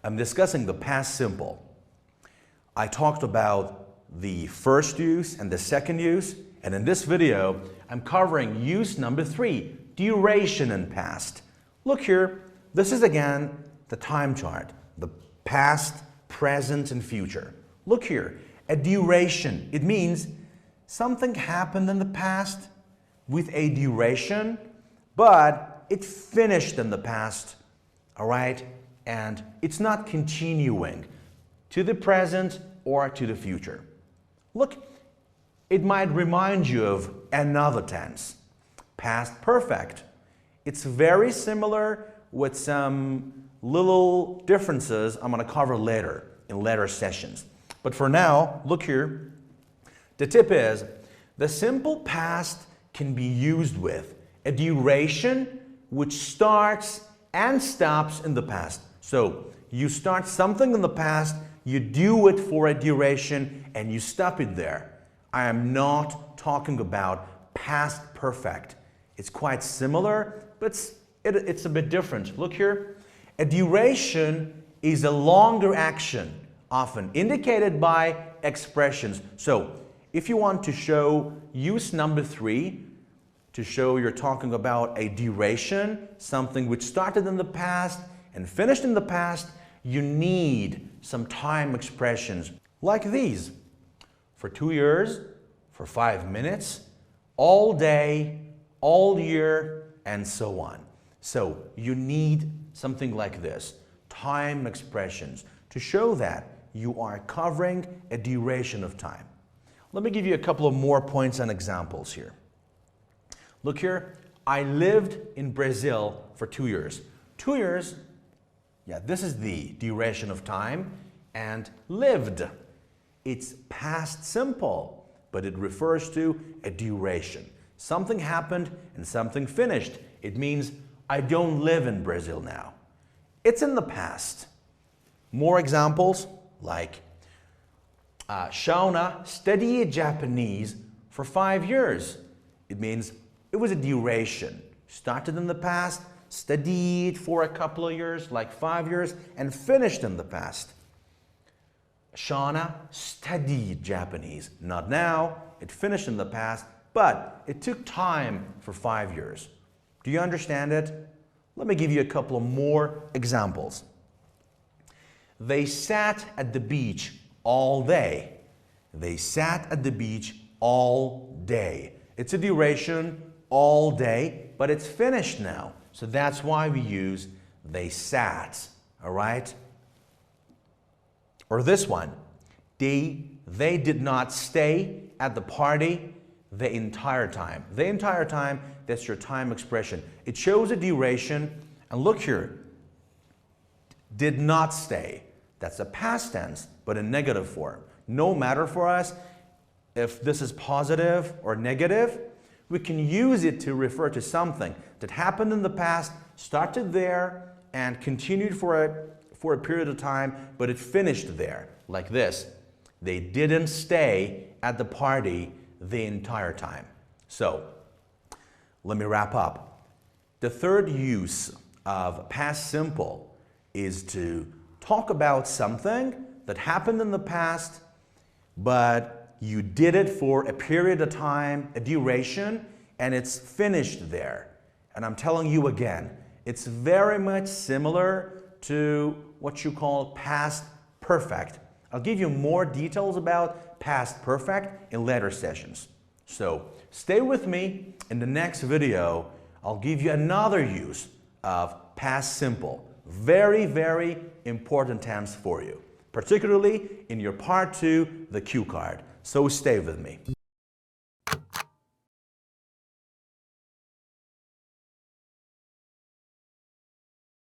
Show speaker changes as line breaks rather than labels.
I'm discussing the past simple. I talked about the first use and the second use, and in this video, I'm covering use number 3, duration in past. Look here, this is again the time chart, the past, present, and future. Look here, a duration, it means something happened in the past with a duration, but it finished in the past, all right? And it's not continuing to the present or to the future. Look, it might remind you of another tense, past perfect. It's very similar with some little differences I'm going to cover later in later sessions. But for now, look here. The tip is the simple past can be used with a duration which starts and stops in the past. So you start something in the past, you do it for a duration, and you stop it there. I am not talking about past perfect. It's quite similar, but it's a bit different. Look here. A duration is a longer action, often indicated by expressions. So if you want to show use number 3, to show you're talking about a duration, something which started in the past and finished in the past, you need some time expressions like these. For 2 years, for 5 minutes, all day, all year, and so on. So you need something like this, time expressions, to show that you are covering a duration of time. Let me give you a couple of more points and examples here. Look here, I lived in Brazil for 2 years. 2 years, yeah, this is the duration of time, and lived. It's past simple, but it refers to a duration. Something happened and something finished. It means I don't live in Brazil now. It's in the past. More examples like Shauna studied Japanese for 5 years. It means it was a duration. Started in the past, studied for a couple of years, like 5 years, and finished in the past. Shauna studied Japanese. Not now, it finished in the past, but it took time for 5 years. Do you understand it? Let me give you a couple of more examples. They sat at the beach all day. They sat at the beach all day. It's a duration, all day, but it's finished now. So that's why we use they sat, all right? Or this one, they did not stay at the party the entire time. The entire time, that's your time expression. It shows a duration, and look here, did not stay. That's a past tense, but in negative form. No matter for us if this is positive or negative, we can use it to refer to something that happened in the past, started there, and continued for a period of time, but it finished there, like this. They didn't stay at the party the entire time. So, let me wrap up. The third use of past simple is to talk about something that happened in the past, but you did it for a period of time, a duration, and it's finished there. And I'm telling you again, it's very much similar to what you call past perfect. I'll give you more details about past perfect in later sessions. So stay with me. In the next video, I'll give you another use of past simple. Very, very important tense for you, particularly in your part 2, the cue card. So stay with me.